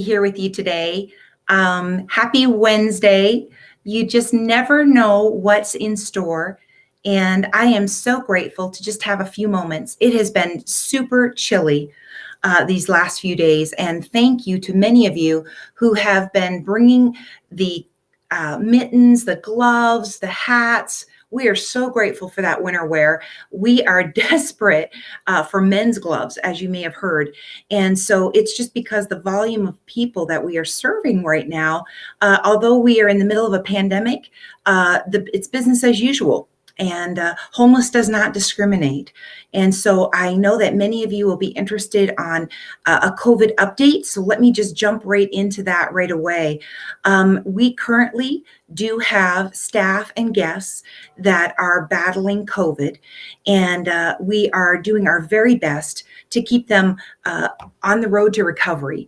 Here with you today. Happy Wednesday. You just never know what's in store. And I am so grateful to just have a few moments. It has been super chilly these last few days. And thank you to many of you who have been bringing the mittens, the gloves, the hats. We are so grateful for that winter wear. We are desperate for men's gloves, as you may have heard. And so it's just because the volume of people that we are serving right now, although we are in the middle of a pandemic, it's business as usual. And homeless does not discriminate. And so I know that many of you will be interested on a COVID update. So let me just jump right into that right away. We currently do have staff and guests that are battling COVID, and we are doing our very best to keep them on the road to recovery.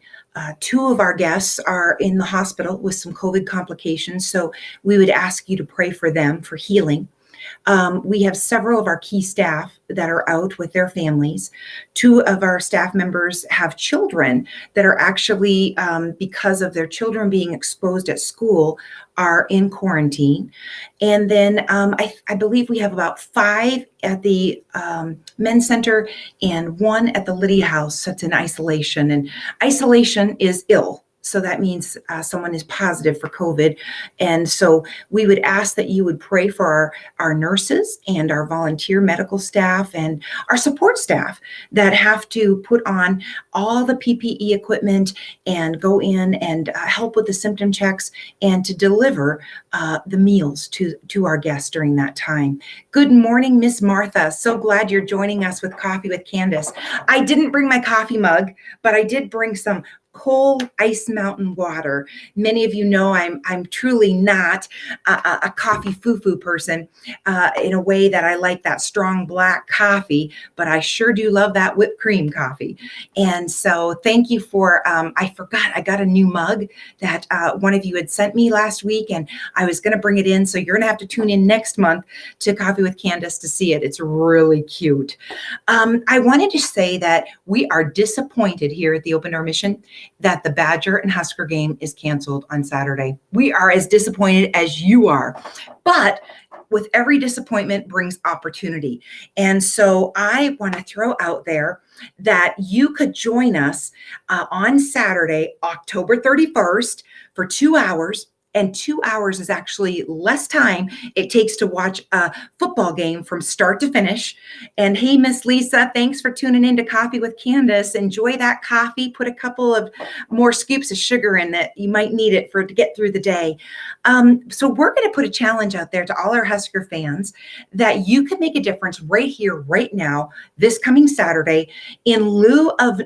Two of our guests are in the hospital with some COVID complications, so we would ask you to pray for them for healing. We have several of our key staff that are out with their families. Two of our staff members have children that are actually, because of their children being exposed at school, are in quarantine. And then I believe we have about 5 at the men's center and 1 at the Lydia House that's in isolation. And isolation is ill. So that means someone is positive for COVID. And so we would ask that you would pray for our nurses and our volunteer medical staff and our support staff that have to put on all the PPE equipment and go in and help with the symptom checks and to deliver the meals to our guests during that time. Good morning, Miss Martha. So glad you're joining us with Coffee with Candace. I didn't bring my coffee mug, but I did bring some cold ice mountain water. Many of you know I'm truly not a coffee foo-foo person in a way that I like that strong black coffee, but I sure do love that whipped cream coffee. And so thank you for, I forgot I got a new mug that one of you had sent me last week, and I was going to bring it in. So you're going to have to tune in next month to Coffee with Candace to see it. It's really cute. I wanted to say that we are disappointed here at the Open Door Mission that the Badger and Husker game is canceled on Saturday. We are as disappointed as you are, but with every disappointment brings opportunity. And so I want to throw out there that you could join us on Saturday, October 31st for 2 hours. And 2 hours is actually less time it takes to watch a football game from start to finish. And hey, Miss Lisa, thanks for tuning in to Coffee with Candace. Enjoy that coffee. Put a couple of more scoops of sugar in it. You might need it to get through the day. So we're going to put a challenge out there to all our Husker fans that you could make a difference right here, right now, this coming Saturday. In lieu of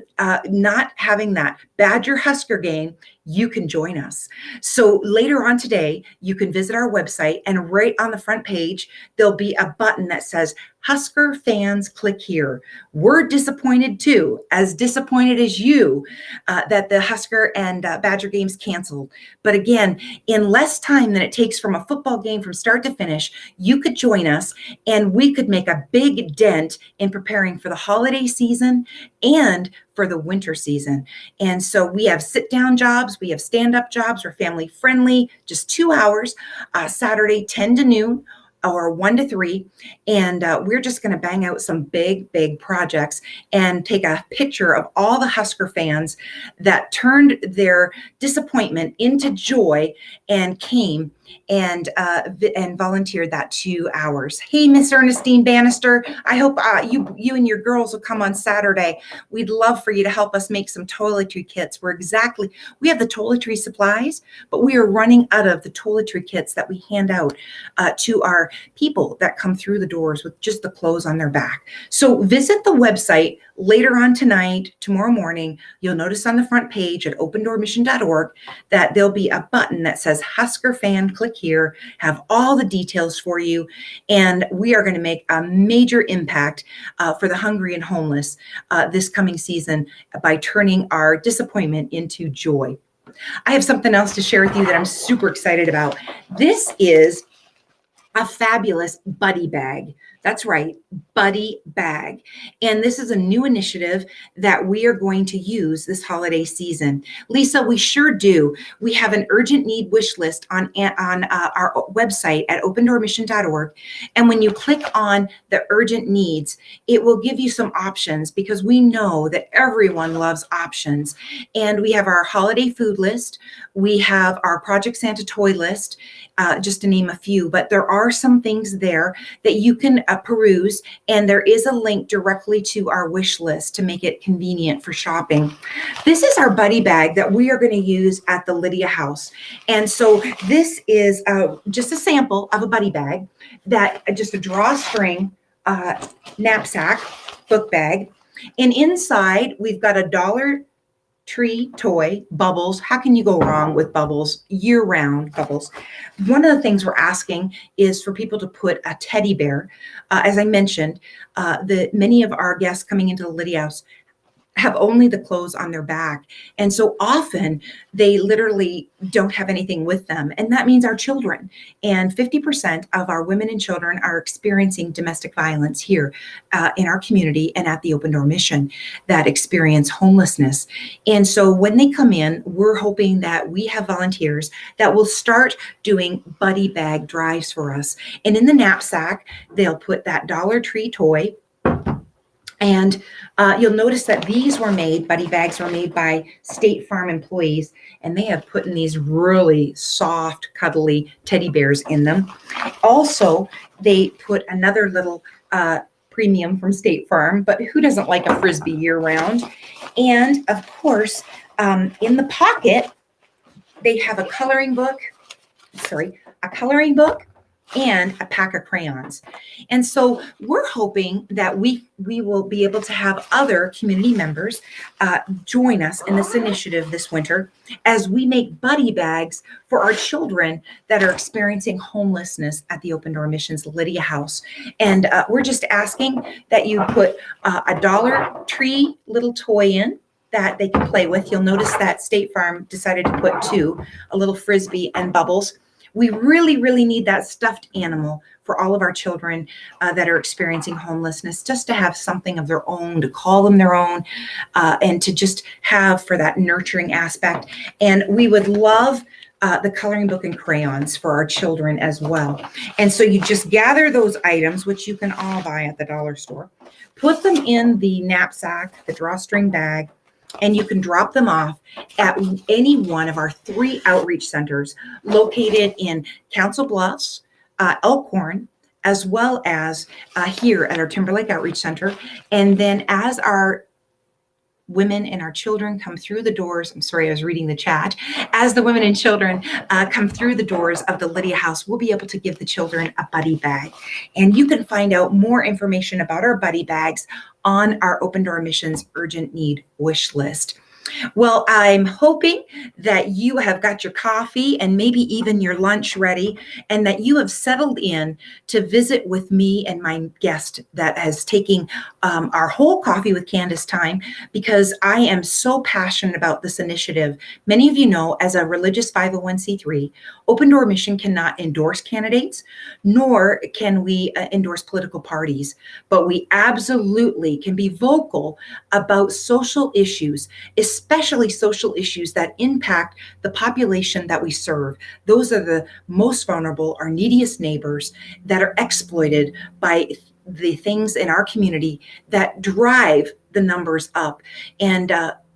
not having that Badger Husker game, you can join us. So later on today, you can visit our website, and right on the front page, there'll be a button that says Husker fans, click here. We're disappointed too, as disappointed as you that the Husker and Badger games canceled. But again, in less time than it takes from a football game from start to finish, you could join us and we could make a big dent in preparing for the holiday season and for the winter season. And so we have sit-down jobs, we have stand-up jobs, we're family friendly, just 2 hours, Saturday 10 to noon, or 1 to 3, and we're just going to bang out some big projects and take a picture of all the Husker fans that turned their disappointment into joy and came and volunteered that 2 hours. Hey, Miss Ernestine Bannister, I hope you and your girls will come on Saturday. We'd love for you to help us make some toiletry kits. We have the toiletry supplies, but we are running out of the toiletry kits that we hand out to our people that come through the doors with just the clothes on their back. So visit the website later on tonight, tomorrow morning. You'll notice on the front page at opendoormission.org that there'll be a button that says Husker fan. Click here, have all the details for you, and we are going to make a major impact for the hungry and homeless this coming season by turning our disappointment into joy. I have something else to share with you that I'm super excited about. This is a fabulous buddy bag That's right, Buddy Bag. And this is a new initiative that we are going to use this holiday season. Lisa, we sure do. We have an urgent need wish list on our website at opendoormission.org. And when you click on the urgent needs, it will give you some options because we know that everyone loves options. And we have our holiday food list. We have our Project Santa toy list, just to name a few, but there are some things there that you can peruse, and there is a link directly to our wish list to make it convenient for shopping. This is our buddy bag that we are going to use at the Lydia House. And so this is just a sample of a buddy bag, that just a drawstring knapsack, book bag. And inside we've got a Dollar Tree toy, Bubbles. How can you go wrong with Bubbles? Year-round Bubbles. One of the things we're asking is for people to put a teddy bear. As I mentioned, many of our guests coming into the Lydia House have only the clothes on their back. And so often they literally don't have anything with them. And that means our children. And 50% of our women and children are experiencing domestic violence here in our community and at the Open Door Mission that experience homelessness. And so when they come in, we're hoping that we have volunteers that will start doing buddy bag drives for us. And in the knapsack, they'll put that Dollar Tree toy. And you'll notice that these were made, buddy bags were made by State Farm employees, and they have put in these really soft, cuddly teddy bears in them. Also, they put another little premium from State Farm, but who doesn't like a Frisbee year round? And of course, in the pocket, they have a coloring book and a pack of crayons. And so we're hoping that we will be able to have other community members join us in this initiative this winter as we make buddy bags for our children that are experiencing homelessness at the Open Door Mission's Lydia House. And we're just asking that you put a Dollar Tree little toy in that they can play with. You'll notice that State Farm decided to put two, a little Frisbee and Bubbles. We really, really need that stuffed animal for all of our children that are experiencing homelessness, just to have something of their own, to call them their own, and to just have for that nurturing aspect. And we would love the coloring book and crayons for our children as well. And so you just gather those items, which you can all buy at the dollar store, put them in the knapsack, the drawstring bag, and you can drop them off at any one of our 3 outreach centers located in Council Bluffs, Elkhorn, as well as here at our Timberlake Outreach Center. And then as our women and our children come through the doors, I'm sorry, I was reading the chat. As the women and children come through the doors of the Lydia House, we'll be able to give the children a buddy bag. And you can find out more information about our buddy bags on our Open Door Missions Urgent Need wish list. Well, I'm hoping that you have got your coffee and maybe even your lunch ready, and that you have settled in to visit with me and my guest that has taken our whole Coffee with Candace time, because I am so passionate about this initiative. Many of you know, as a religious 501c3, Open Door Mission cannot endorse candidates, nor can we endorse political parties, but we absolutely can be vocal about social issues, especially social issues that impact the population that we serve. Those are the most vulnerable, our neediest neighbors that are exploited by the things in our community that drive the numbers up. And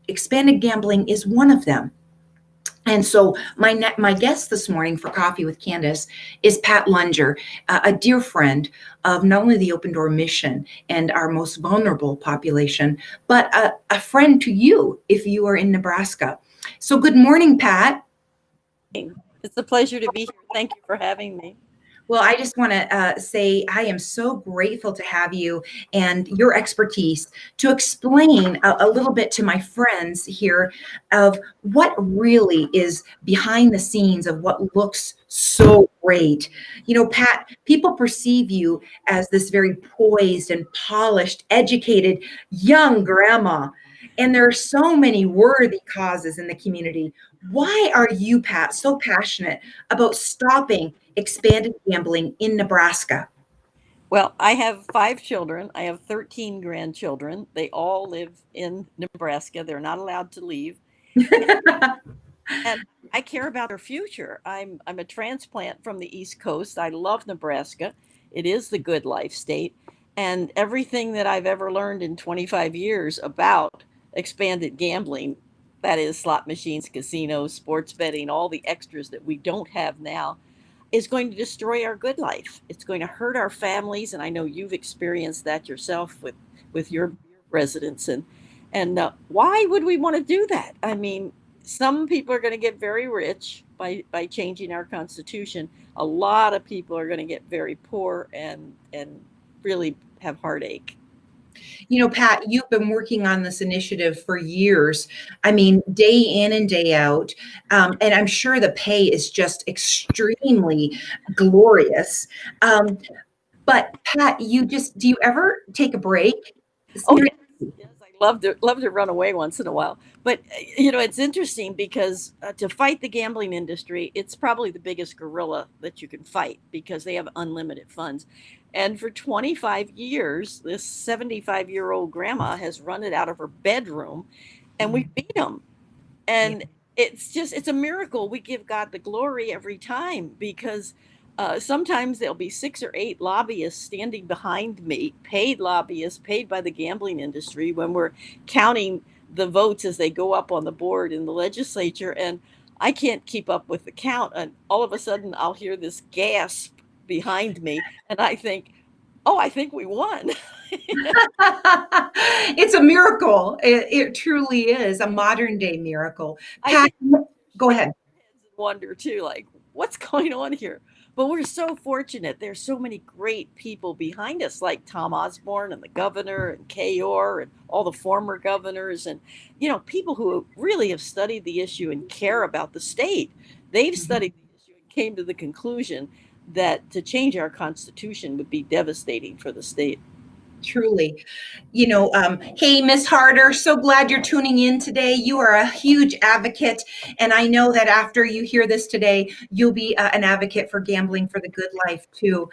expanded gambling is one of them. And so my guest this morning for Coffee with Candace is Pat Lunger, a dear friend of not only the Open Door Mission and our most vulnerable population, but a friend to you if you are in Nebraska. So good morning, Pat. It's a pleasure to be here. Thank you for having me. Well, I just want to say I am so grateful to have you and your expertise to explain a little bit to my friends here of what really is behind the scenes of what looks so great. You know, Pat, people perceive you as this very poised and polished, educated, young grandma. And there are so many worthy causes in the community. Why are you, Pat, so passionate about stopping expanded gambling in Nebraska? Well, I have 5 children. I have 13 grandchildren. They all live in Nebraska. They're not allowed to leave. And I care about their future. I'm a transplant from the East Coast. I love Nebraska. It is the good life state. And everything that I've ever learned in 25 years about expanded gambling, that is slot machines, casinos, sports betting, all the extras that we don't have now, is going to destroy our good life. It's going to hurt our families, and I know you've experienced that yourself with your residents. And why would we want to do that? I mean, some people are going to get very rich by changing our constitution. A lot of people are going to get very poor and really have heartache. Pat, you've been working on this initiative for years. I mean, day in and day out. And I'm sure the pay is just extremely glorious. But Pat, do you ever take a break? Oh Seriously. yes, yes, I love to run away once in a while. But it's interesting because to fight the gambling industry, it's probably the biggest gorilla that you can fight because they have unlimited funds. And for 25 years, this 75-year-old grandma has run it out of her bedroom, and we beat them. Yeah. And it's a miracle. We give God the glory every time because sometimes there'll be 6 or 8 lobbyists standing behind me, paid lobbyists, paid by the gambling industry, when we're counting the votes as they go up on the board in the legislature. And I can't keep up with the count. And all of a sudden, I'll hear this gasp behind me. And I think, oh, I think we won. It's a miracle. It truly is a modern day miracle. I Pat, think go ahead. wonder too, like, what's going on here? But we're so fortunate. There's so many great people behind us, like Tom Osborne and the governor and Kayor and all the former governors, and people who really have studied the issue and care about the state. They've Mhm. studied the issue and came to the conclusion that to change our constitution would be devastating for the state. Truly. Hey, Miss Harder, so glad you're tuning in today. You are a huge advocate, and I know that after you hear this today, you'll be an advocate for gambling for the good life too.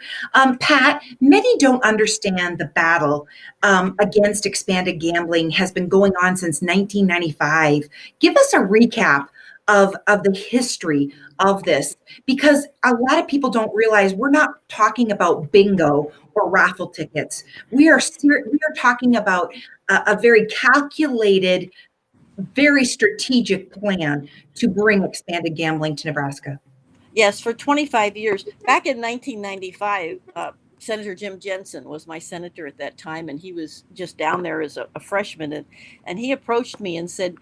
Pat, many don't understand the battle against expanded gambling has been going on since 1995. Give us a recap of the history of this, because a lot of people don't realize we're not talking about bingo or raffle tickets. We are talking about a very calculated, very strategic plan to bring expanded gambling to Nebraska. Yes, for 25 years. Back in 1995, Senator Jim Jensen was my senator at that time, and he was just down there as a freshman. And he approached me and said,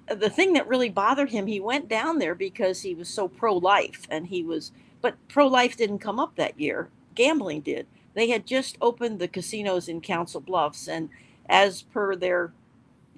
the thing that really bothered him, he went down there because he was so pro-life, but pro-life didn't come up that year. Gambling did. They had just opened the casinos in Council Bluffs, and as per their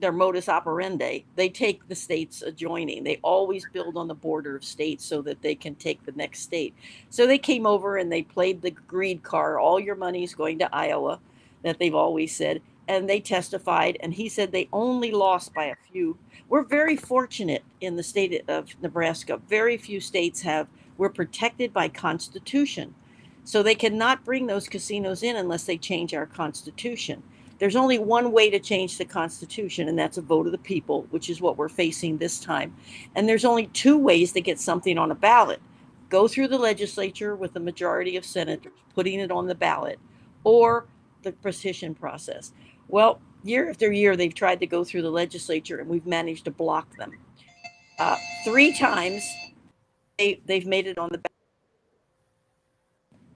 modus operandi, they take the states adjoining. They always build on the border of states so that they can take the next state. So they came over and they played the greed card. All your money's going to Iowa, that they've always said. And they testified, and he said they only lost by a few. We're very fortunate in the state of Nebraska. Very few states have, we're protected by Constitution. So they cannot bring those casinos in unless they change our Constitution. There's only one way to change the Constitution, and that's a vote of the people, which is what we're facing this time. And there's only 2 ways to get something on a ballot: go through the legislature with a majority of senators putting it on the ballot, or the petition process. Well, year after year, they've tried to go through the legislature, and we've managed to block them. 3 times they've made it on the ballot,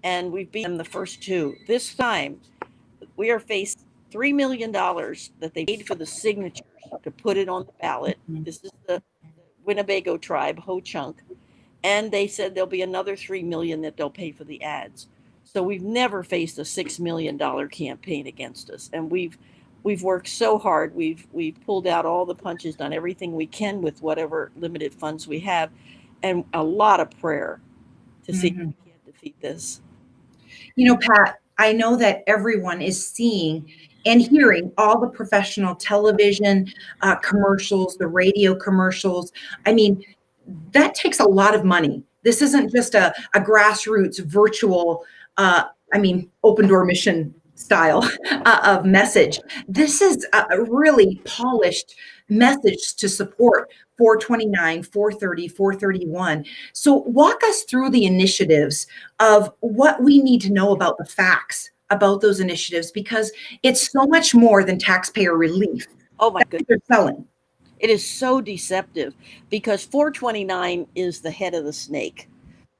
and we've beaten them the first 2. This time, we are faced $3 million that they paid for the signatures to put it on the ballot. This is the Winnebago tribe, Ho Chunk, and they said there'll be another 3 million that they'll pay for the ads. So we've never faced a $6 million campaign against us, and we've worked so hard. We've pulled out all the punches, done everything we can with whatever limited funds we have, and a lot of prayer to see if Mhm. we can defeat this. Pat, I know that everyone is seeing and hearing all the professional television commercials, the radio commercials. I mean, that takes a lot of money. This isn't just a grassroots virtual open door mission style of message. This is a really polished message to support 429, 430, 431. So walk us through the initiatives of what we need to know about the facts about those initiatives, because it's so much more than taxpayer relief. Oh my That's what goodness. they're selling. It is so deceptive because 429 is the head of the snake.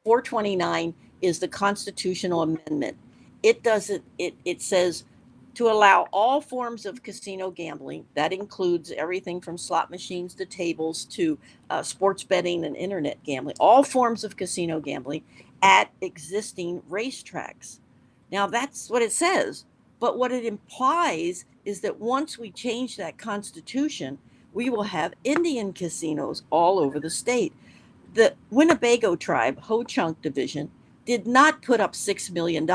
429 is the constitutional amendment. It doesn't, it says to allow all forms of casino gambling. That includes everything from slot machines to tables to sports betting and internet gambling, all forms of casino gambling at existing racetracks. Now, that's what it says. But what it implies is that once we change that constitution, we will have Indian casinos all over the state. The Winnebago tribe, Ho Chunk Division, did not put up $6 million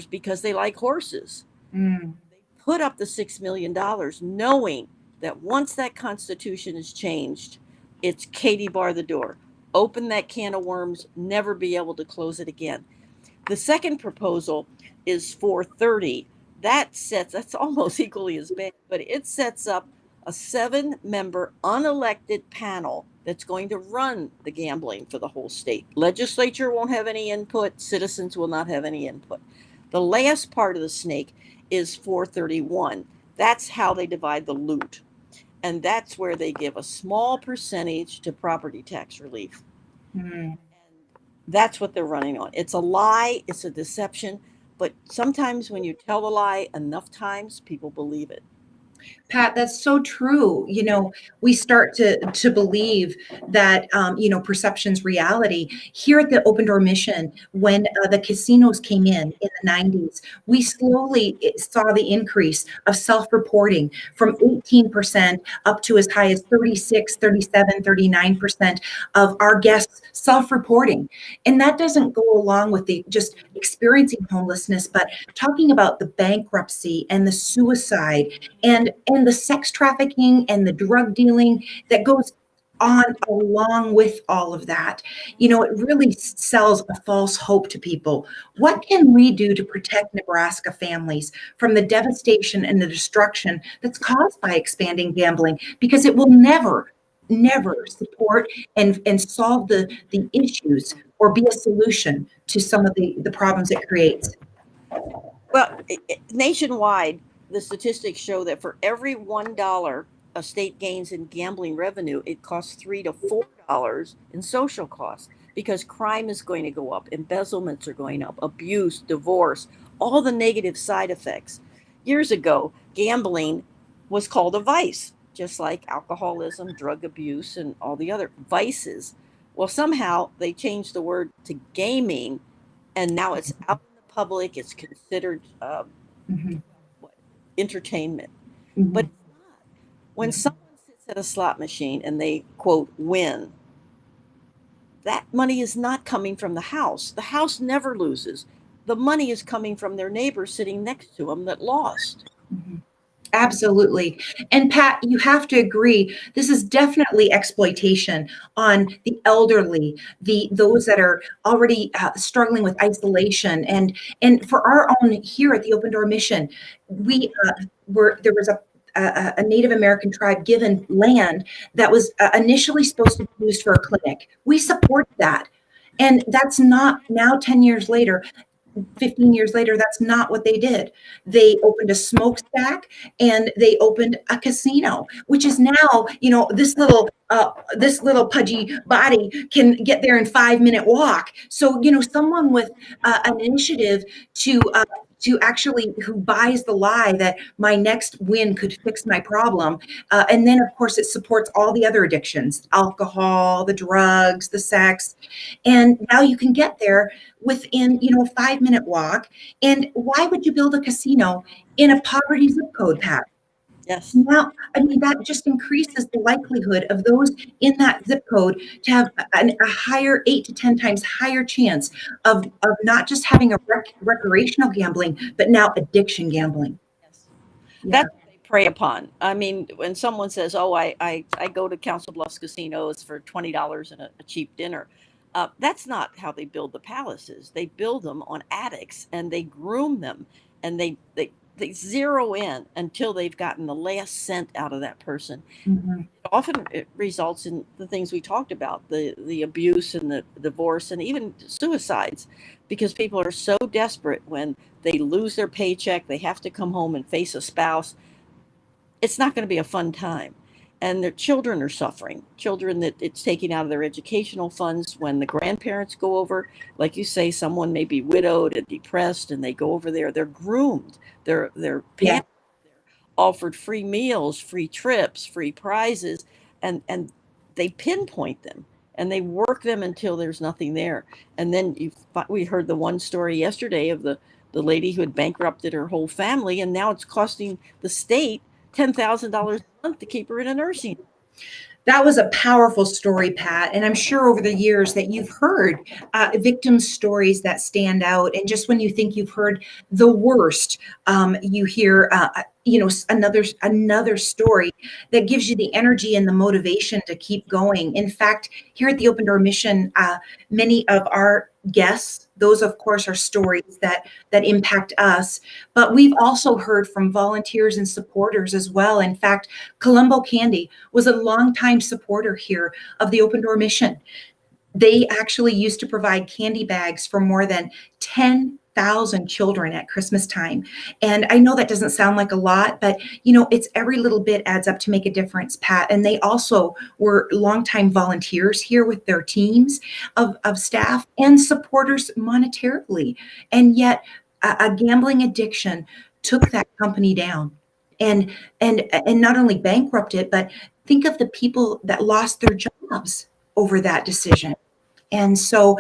because they like horses. Mm. They put up the $6 million knowing that once that constitution is changed, it's Katie bar the door. Open that can of worms, never be able to close it again. The second proposal is 430. That's almost equally as bad, but it sets up a 7-member unelected panel that's going to run the gambling for the whole state. Legislature won't have any input, citizens will not have any input. The last part of the snake is 431. That's how they divide the loot. And that's where they give a small percentage to property tax relief. Mm. That's what they're running on. It's a lie, it's a deception, but sometimes when you tell a lie enough times, people believe it. Pat, that's so true. We start to believe that perception's reality. Here at the Open Door Mission, when the casinos came in the 90s, we slowly saw the increase of self-reporting from 18% up to as high as 36, 37, 39% of our guests self-reporting. And that doesn't go along with the just experiencing homelessness, but talking about the bankruptcy and the suicide and the sex trafficking and the drug dealing that goes on along with all of that. It really sells a false hope to people. What can we do to protect Nebraska families from the devastation and the destruction that's caused by expanding gambling? Because it will never support and solve the issues or be a solution to some of the problems it creates. Well, nationwide, the statistics show that for every $1 a state gains in gambling revenue, it costs $3 to $4 in social costs because crime is going to go up, embezzlements are going up, abuse, divorce, all the negative side effects. Years ago, gambling was called a vice, just like alcoholism, drug abuse, and all the other vices. Well, somehow they changed the word to gaming, and now it's out in the public. It's considered Mhm. what, entertainment. But Mhm. it's not. When someone sits at a slot machine and they, quote, win, that money is not coming from the house. The house never loses. The money is coming from their neighbor sitting next to them that lost. Mhm. Absolutely. And Pat, you have to agree, this is definitely exploitation on the elderly, those that are already struggling with isolation. And for our own here at the Open Door Mission, we there was a Native American tribe given land that was initially supposed to be used for a clinic. We support that. And that's not now 10 years later. 15 years later, that's not what they did. They opened a smokestack and they opened a casino, which is now, this little pudgy body can get there in 5-minute walk. So, someone with an initiative to actually who buys the lie that my next win could fix my problem. And then, of course, it supports all the other addictions, alcohol, the drugs, the sex. And now you can get there within, a 5-minute walk. And why would you build a casino in a poverty zip code, Pat? Yes. Now, that just increases the likelihood of those in that zip code to have a higher, 8 to 10 times higher chance of not just having a recreational gambling, but now addiction gambling. Yes. Yeah. That's what they prey upon. I mean, when someone says, "Oh, I go to Council Bluffs casinos for $20 and a cheap dinner," That's not how they build the palaces. They build them on attics, and they groom them, and they zero in until they've gotten the last cent out of that person. Mhm. Often it results in the things we talked about, the abuse and the divorce and even suicides, because people are so desperate when they lose their paycheck, they have to come home and face a spouse. It's not going to be a fun time. And their children are suffering, children that it's taking out of their educational funds when the grandparents go over. Like you say, someone may be widowed and depressed, and they go over there. They're groomed, they're Yeah. pampered, offered free meals, free trips, free prizes, and they pinpoint them and they work them until there's nothing there. And then we heard the one story yesterday of the lady who had bankrupted her whole family, and now it's costing the state $10,000 a month to keep her in a nursing. That was a powerful story, Pat. And I'm sure over the years that you've heard victim stories that stand out. And just when you think you've heard the worst, you hear, another story that gives you the energy and the motivation to keep going. In fact, here at the Open Door Mission, many of our guests, those of course are stories that impact us, but we've also heard from volunteers and supporters as well. In fact, Colombo Candy was a longtime supporter here of the Open Door Mission. They actually used to provide candy bags for more than 10,000 children at Christmas time. And I know that doesn't sound like a lot, but it's every little bit adds up to make a difference, Pat. And they also were longtime volunteers here with their teams of staff and supporters monetarily. And yet a gambling addiction took that company down and not only bankrupt it, but think of the people that lost their jobs over that decision. And so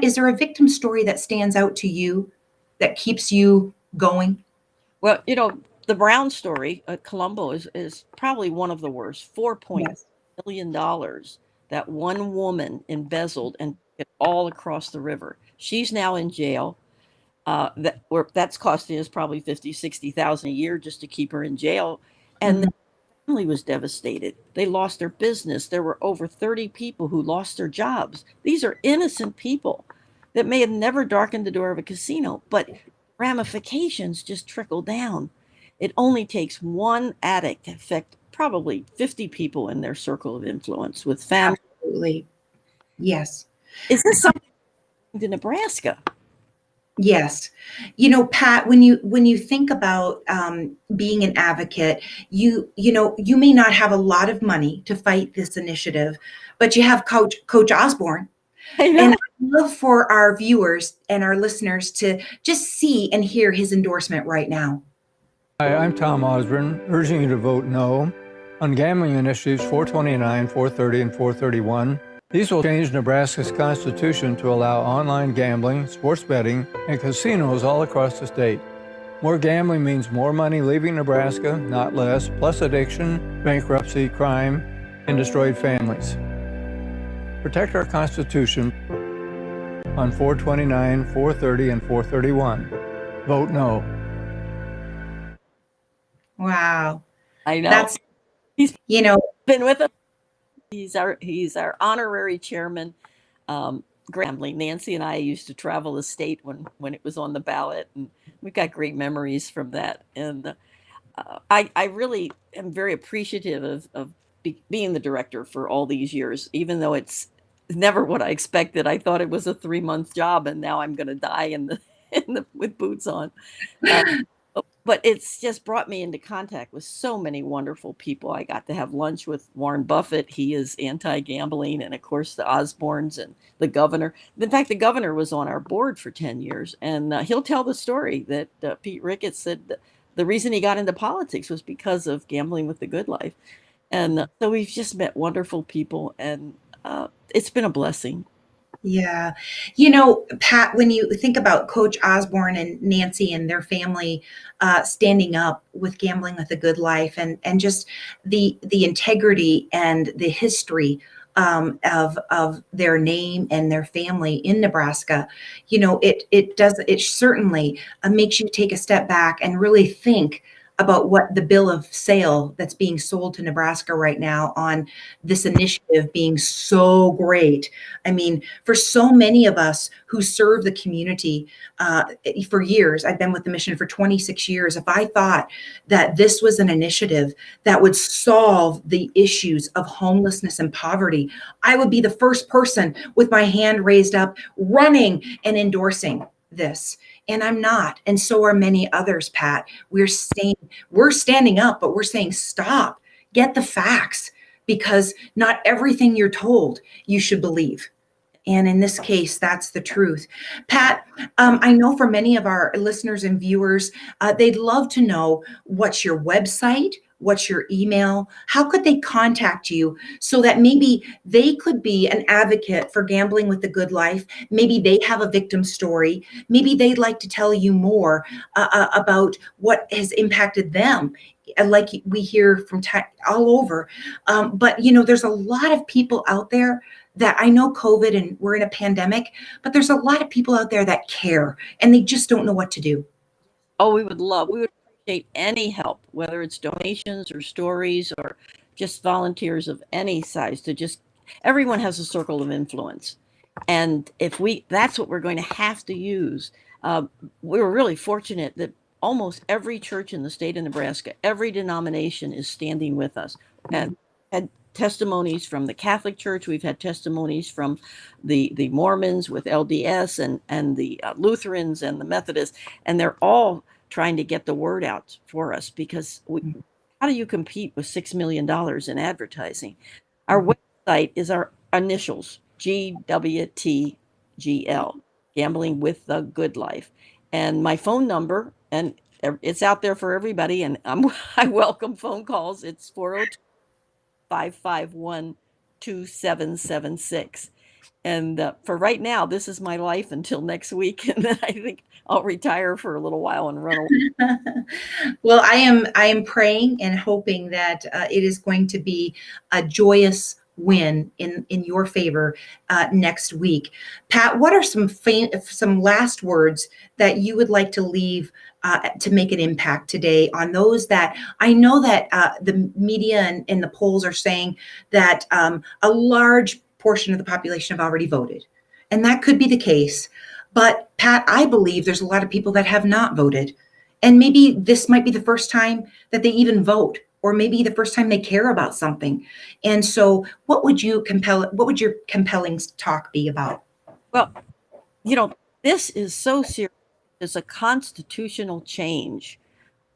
is there a victim story that stands out to you that keeps you going? Well, the Brown story at Colombo is probably one of the worst. Yes. $4.1 million that one woman embezzled and took it all across the river. She's now in jail. That's costing us probably 50, 60,000 a year just to keep her in jail. And Mhm. the family was devastated. They lost their business. There were over 30 people who lost their jobs. These are innocent people that may have never darkened the door of a casino, but ramifications just trickle down. It only takes one addict to affect probably 50 people in their circle of influence with family. Absolutely. Yes. Is this something to Nebraska? Yes. Pat, when you think about being an advocate, you may not have a lot of money to fight this initiative, but you have Coach Osborne. I know. And I'd love for our viewers and our listeners to just see and hear his endorsement right now. Hi, I'm Tom Osborne, urging you to vote no on gambling initiatives 429, 430, and 431. These will change Nebraska's constitution to allow online gambling, sports betting, and casinos all across the state. More gambling means more money leaving Nebraska, not less, plus addiction, bankruptcy, crime, and destroyed families. Protect our Constitution on 429, 430, and 431. Vote no. Wow. I know. That's, He's been with us. He's our honorary chairman. Gambling. Nancy and I used to travel the state when it was on the ballot, and we've got great memories from that. And I really am very appreciative of being the director for all these years, even though it's never what I expected. I thought it was a 3-month job, and now I'm going to die with boots on. But it's just brought me into contact with so many wonderful people. I got to have lunch with Warren Buffett. He is anti-gambling, and of course the Osbornes and the governor. In fact, the governor was on our board for 10 years, and he'll tell the story that Pete Ricketts said the reason he got into politics was because of gambling with the good life. And so we've just met wonderful people, and it's been a blessing. Yeah. Pat, when you think about Coach Osborne and Nancy and their family standing up with Gambling with a Good Life and just the integrity and the history of their name and their family in Nebraska, it certainly makes you take a step back and really think about what the bill of sale that's being sold to Nebraska right now on this initiative being so great. I mean, for so many of us who serve the community for years, I've been with the mission for 26 years. If I thought that this was an initiative that would solve the issues of homelessness and poverty, I would be the first person with my hand raised up, running and endorsing this. And I'm not. And so are many others, Pat. We're standing up, but we're saying, stop, get the facts, because not everything you're told you should believe. And in this case, that's the truth. Pat, I know for many of our listeners and viewers, they'd love to know what's your website, what's your email, how could they contact you so that maybe they could be an advocate for gambling with the good life. Maybe they have a victim story. Maybe they'd like to tell you more about what has impacted them. Like we hear from all over. But, you know, there's a lot of people out there that I know COVID and we're in a pandemic, but there's a lot of people out there that care and they just don't know what to do. Oh, we would appreciate any help, whether it's donations or stories or just volunteers of any size everyone has a circle of influence. And that's what we're going to have to use. We were really fortunate that almost every church in the state of Nebraska, every denomination is standing with us. And had testimonies from the Catholic Church. We've had testimonies from the Mormons with LDS and the Lutherans and the Methodists, and they're all trying to get the word out for us because how do you compete with $6 million in advertising? Our website is our initials, GWTGL, Gambling with the Good Life. And my phone number, and it's out there for everybody, and I welcome phone calls. It's 402-551-2776. And for right now, this is my life until next week. And then I think I'll retire for a little while and run away. Well, I am praying and hoping that it is going to be a joyous win in your favor next week. Pat, what are some last words that you would like to leave to make an impact today on those that I know that the media and the polls are saying that a large portion of the population have already voted, and that could be the case. But Pat, I believe there's a lot of people that have not voted, and maybe this might be the first time that they even vote, or maybe the first time they care about something. And so what would your compelling talk be about? Well, you know, this is so serious. It's a constitutional change.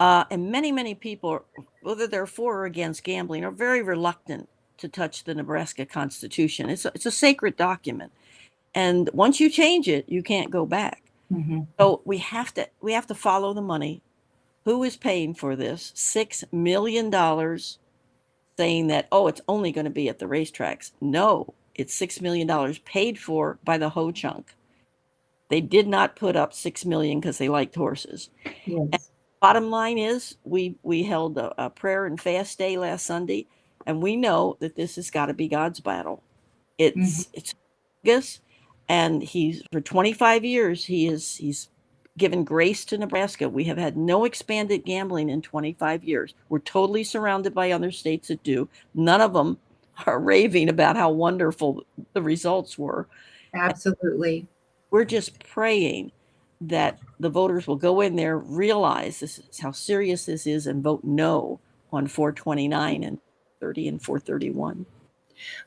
And many people, whether they're for or against gambling, are very reluctant to touch the Nebraska Constitution. It's a sacred document. And once you change it, you can't go back. Mm-hmm. So we have to follow the money. Who is paying for this? $6 million, saying that, oh, it's only going to be at the racetracks. No, it's $6 million paid for by the ho-chunk. They did not put up $6 million because they liked horses. Yes. And bottom line is we held a prayer and fast day last Sunday, and we know that this has got to be God's battle. It's Vegas, and he's for 25 years he's given grace to Nebraska. We have had no expanded gambling in 25 years. We're totally surrounded by other states that do. None of them are raving about how wonderful the results were. Absolutely. We're just praying that the voters will go in there, realize this is how serious this is, and vote no on 429 and 30 and 431.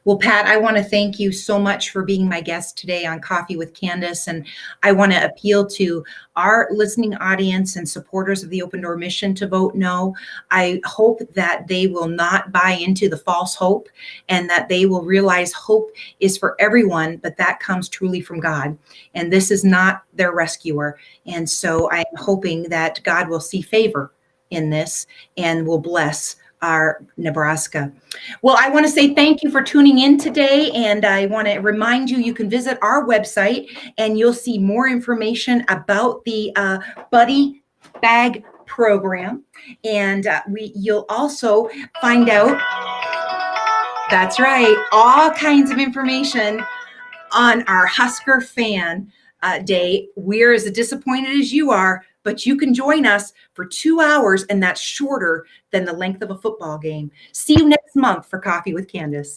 Well, Pat, I want to thank you so much for being my guest today on Coffee with Candace. And I want to appeal to our listening audience and supporters of the Open Door Mission to vote no. I hope that they will not buy into the false hope and that they will realize hope is for everyone, but that comes truly from God. And this is not their rescuer. And so I'm hoping that God will see favor in this and will bless our Nebraska. Well, I want to say thank you for tuning in today. And I want to remind you, you can visit our website and you'll see more information about the Buddy Bag program. And you'll also find out, that's right, all kinds of information on our Husker Fan Day. We're as disappointed as you are, but you can join us for 2 hours, and that's shorter than the length of a football game. See you next month for Coffee with Candace.